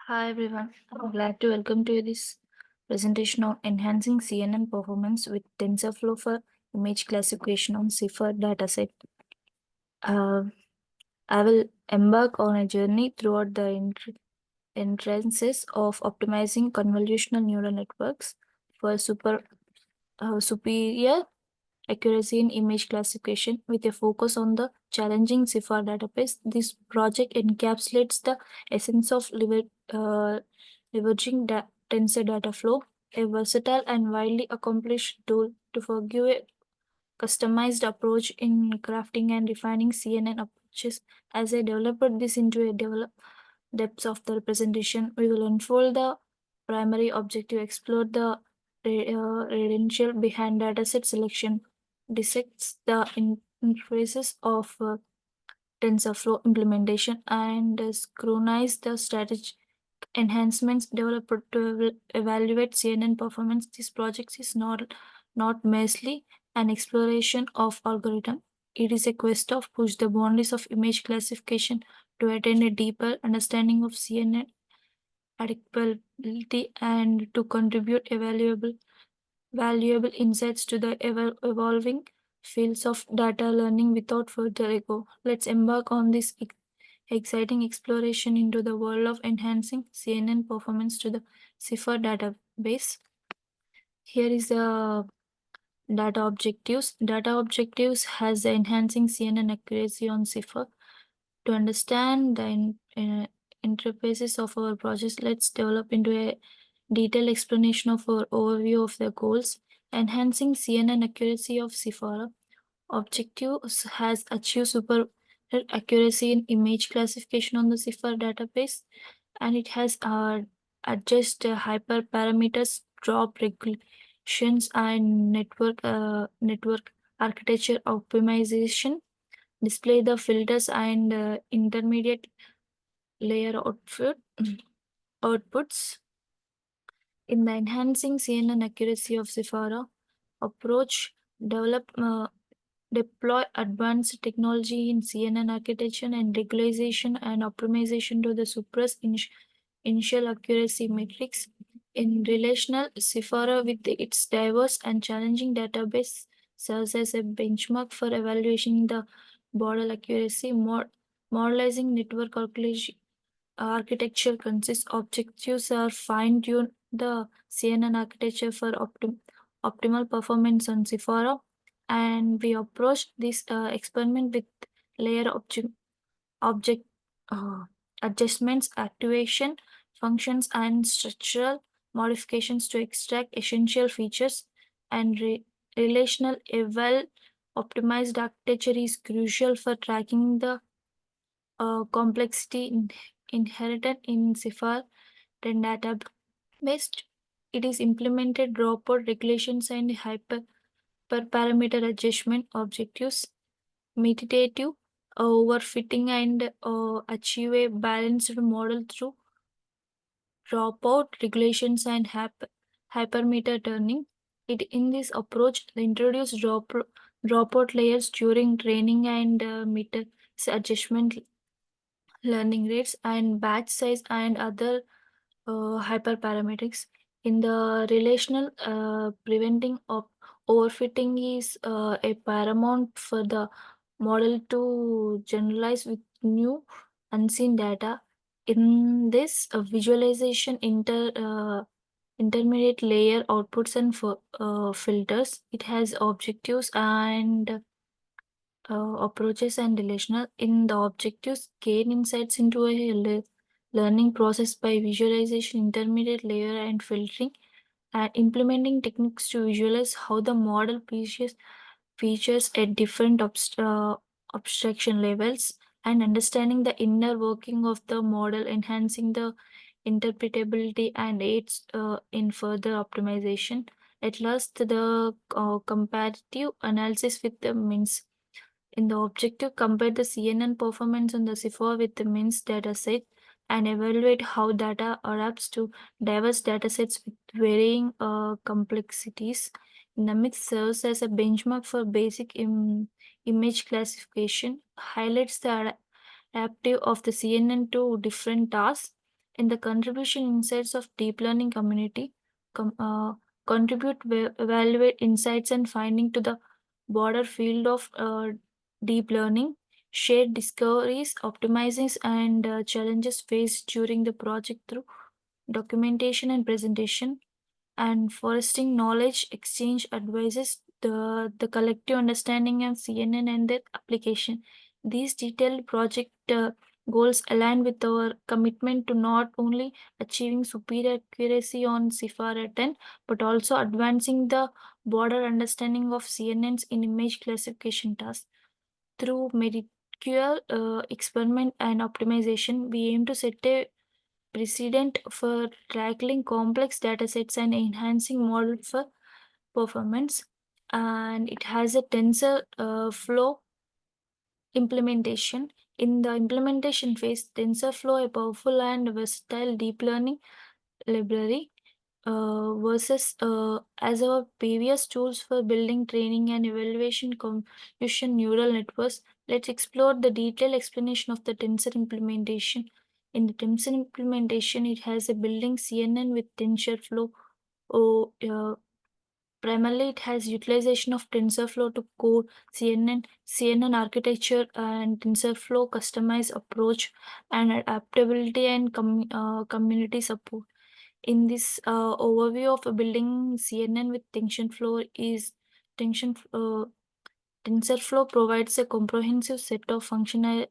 Hi everyone, I'm glad to welcome to this presentation on enhancing CNN performance with TensorFlow for image classification on CIFAR dataset. I will embark on a journey throughout the entrances of optimizing convolutional neural networks for superior accuracy in image classification with a focus on the challenging CIFAR database. This project encapsulates the essence of leveraging tensor data flow, a versatile and widely accomplished tool to forgive a customized approach in crafting and refining CNN approaches. As I developed this into a depths of the representation, we will unfold the primary objective, explore the credential behind dataset selection, dissects the interfaces of TensorFlow implementation, and scrutinize the strategy enhancements developed to evaluate CNN performance. This project is not merely an exploration of algorithm. It is a quest to push the boundaries of image classification to attain a deeper understanding of CNN adequacy and to contribute valuable insights to the evolving fields of data learning. Without further ado, let's embark on this exciting exploration into the world of enhancing CNN performance to the CIFAR database. Here is the data objectives. Data objectives has the enhancing CNN accuracy on CIFAR. To understand the interfaces of our project, let's develop into a detailed explanation of our overview of the goals. Enhancing CNN accuracy of CIFAR objectives has achieved super accuracy in image classification on the CIFAR database, and it has adjust hyperparameters, drop regulations, and network architecture optimization, display the filters and intermediate layer outputs. In the enhancing CNN accuracy of CIFAR approach, deploy advanced technology in CNN architecture and regularization and optimization to the suppress initial accuracy metrics. In relational, CIFAR with its diverse and challenging database serves as a benchmark for evaluating the model accuracy. Modelizing network calculation architecture consists objectives are fine-tune the CNN architecture for optimal performance on CIFAR, and we approached this experiment with layer object uh, adjustments, activation functions, and structural modifications to extract essential features. And relational well optimized architecture is crucial for tracking the complexity inherent in CIFAR and database. It is implemented dropout regulations and hyperparameter adjustment objectives, meditative overfitting, and achieve a balanced model through dropout regulations and hypermeter turning. In this approach, they introduce dropout layers during training and meter adjustment learning rates and batch size and other hyperparametrics. In the relational, preventing of overfitting is a paramount for the model to generalize with new unseen data. In this visualization intermediate layer outputs and filters, it has objectives and approaches and relational. In the objectives, gain insights into a learning process by visualization, intermediate layer, and filtering, and implementing techniques to visualize how the model features at different abstraction levels, and understanding the inner working of the model, enhancing the interpretability and aids in further optimization. At last, the comparative analysis with the means. In the objective, compare the CNN performance on the CIFAR with the means dataset and evaluate how data adapts to diverse datasets with varying complexities. In the mix serves as a benchmark for basic image classification, highlights the adaptive of the CNN to different tasks, In the contribution insights of deep learning community, com, contribute, evaluate insights and finding to the broader field of deep learning, share discoveries, optimizations, and challenges faced during the project through documentation and presentation, and fostering knowledge exchange advises the collective understanding of CNN and their application. These detailed project goals align with our commitment to not only achieving superior accuracy on CIFAR 10, but also advancing the broader understanding of CNNs in image classification tasks. Through meticulous experiment and optimization, we aim to set a precedent for tackling complex datasets and enhancing model for performance. And it has a tensor flow implementation. In the implementation phase, TensorFlow, a powerful and versatile deep learning library, versus as our previous tools for building training and evaluation convolution neural networks. Let's explore the detailed explanation of the tensor implementation. In the tensor implementation, it has a building CNN with TensorFlow. Oh, primarily, it has utilization of TensorFlow to code CNN architecture and TensorFlow customized approach and adaptability and community support. In this overview of building CNN with tension TensorFlow provides a comprehensive set of functionalities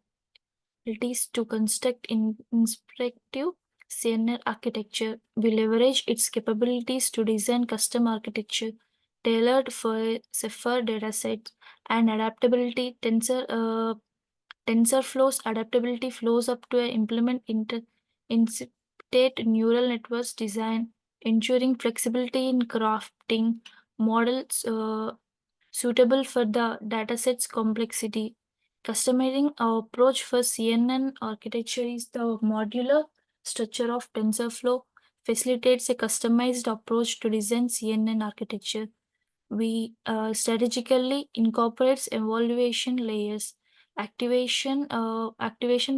to construct inspective CNN architecture. We leverage its capabilities to design custom architecture tailored for safer datasets and adaptability. TensorFlow's adaptability flows up to implement instate neural networks design, ensuring flexibility in crafting models suitable for the dataset's complexity. Customizing our approach for CNN architecture is the modular structure of TensorFlow facilitates a customized approach to design CNN architecture. We strategically incorporates evaluation layers, activation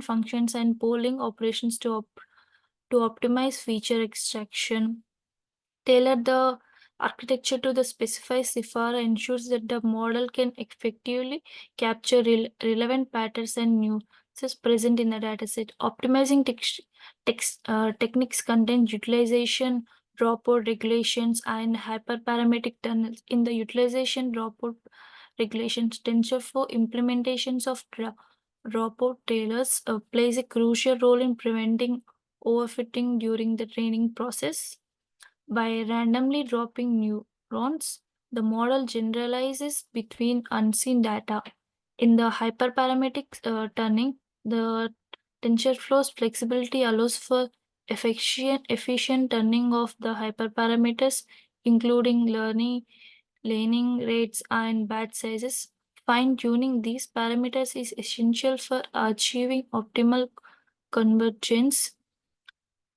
functions, and polling operations to optimize feature extraction. Tailor the architecture to the specified CIFAR ensures that the model can effectively capture relevant patterns and nuances present in the dataset. Optimizing techniques contain utilization, dropout regulations, and hyperparametric tunnels. In the utilization dropout regulations, TensorFlow implementations of dropout tailors plays a crucial role in preventing overfitting during the training process. By randomly dropping neurons, the model generalizes between unseen data. In the hyperparametric turning, the TensorFlow's flexibility allows for efficient turning of the hyperparameters, including learning rates and batch sizes. Fine-tuning these parameters is essential for achieving optimal convergence.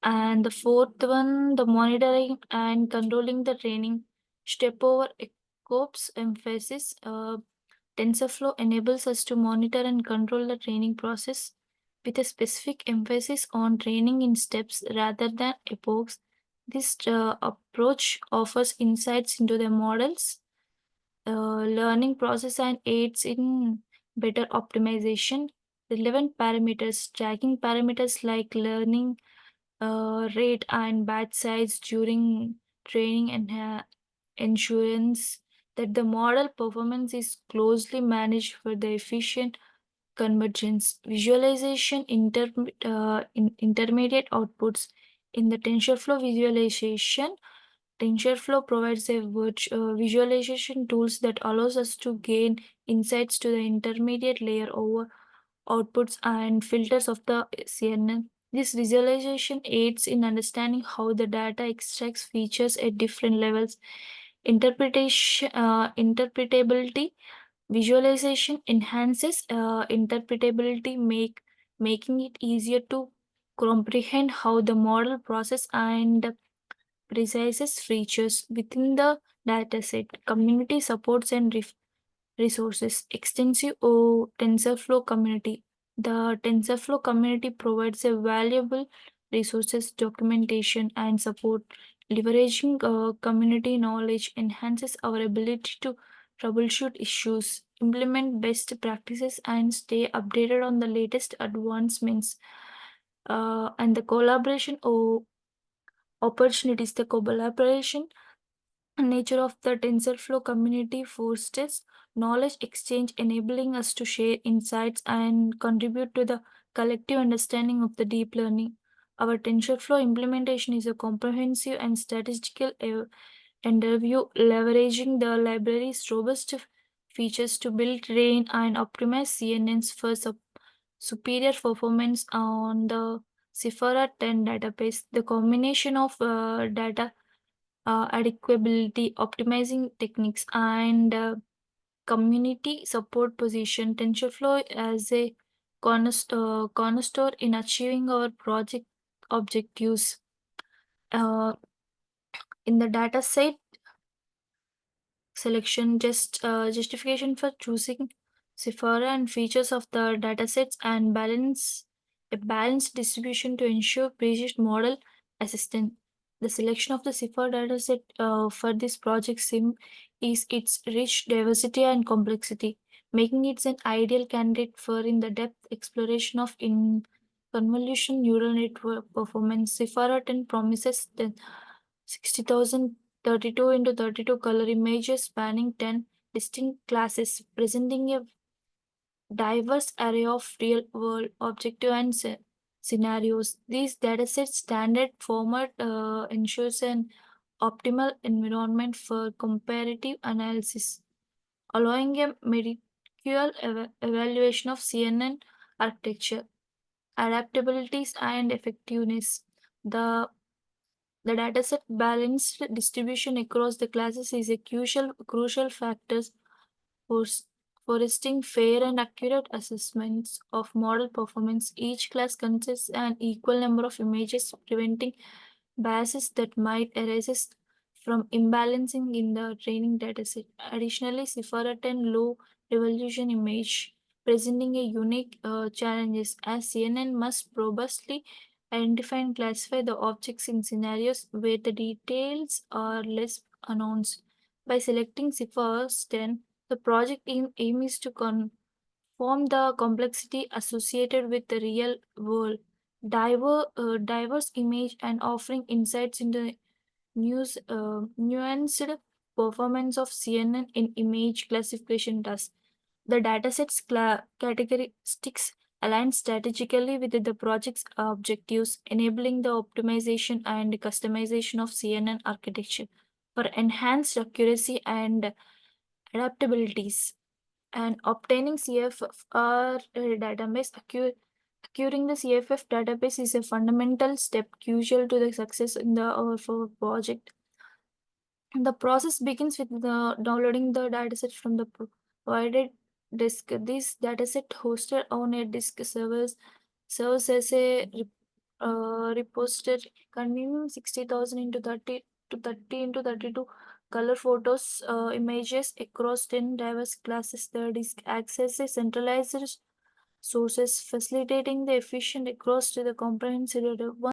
And the fourth one, the monitoring and controlling the training. Step over ECOPS emphasis. TensorFlow enables us to monitor and control the training process with a specific emphasis on training in steps rather than epochs. This approach offers insights into the models, learning process, and aids in better optimization. Relevant parameters, tracking parameters like learning rate and batch size during training and ensures that the model performance is closely managed for the efficient convergence. Visualization intermediate outputs. In the TensorFlow visualization, TensorFlow provides a visualization tools that allows us to gain insights to the intermediate layer over outputs and filters of the CNN. This visualization aids in understanding how the data extracts features at different levels. Interpretability. Visualization enhances interpretability, making it easier to comprehend how the model process and precises features within the dataset. Community supports and resources. Extensive TensorFlow community. The TensorFlow community provides a valuable resources, documentation, and support. Leveraging community knowledge enhances our ability to troubleshoot issues, implement best practices, and stay updated on the latest advancements. And the collaboration or opportunities, the collaboration nature of the TensorFlow community fosters knowledge exchange, enabling us to share insights and contribute to the collective understanding of the deep learning. Our TensorFlow implementation is a comprehensive and statistical interview, leveraging the library's robust features to build, train, and optimize CNNs for superior performance on the Cifra 10 database. The combination of data adequacy, optimizing techniques, and community support position TensorFlow as a cornerstone in achieving our project objectives. In the data set selection, justification for choosing Sephora and features of the datasets and a balanced distribution to ensure precise model assistance. The selection of the Sephora dataset for this project sim is its rich diversity and complexity, making it an ideal candidate for in the depth exploration of in convolution neural network performance. Sephora 10 promises the 60,000 32 into 32 color images spanning 10 distinct classes, presenting a diverse array of real world objective and scenarios. These datasets standard format ensures an optimal environment for comparative analysis, allowing a medical evaluation of CNN architecture, adaptabilities, and effectiveness. The the dataset balanced distribution across the classes is a crucial factor for foresting fair and accurate assessments of model performance. Each class consists an equal number of images, preventing biases that might arise from imbalancing in the training dataset. Additionally, Sephora 10 low resolution image presenting a unique challenges as CNN must robustly identify and classify the objects in scenarios where the details are less announced. By selecting Sephora 10, the project aim is to conform the complexity associated with the real world, diverse image, and offering insights into nuanced performance of CNN in image classification tasks. The dataset's characteristics align strategically with the project's objectives, enabling the optimization and customization of CNN architecture for enhanced accuracy and adaptabilities. And obtaining CFR database, acquiring the CFF database is a fundamental step crucial to the success in the of our project. The process begins with the downloading the dataset from the provided disk. This dataset hosted on a disk serves as a repository containing 60,000 into 30 to 30 into 32 color photos images across 10 diverse classes. The disk accesses centralized sources, facilitating the efficient across to the comprehensive data.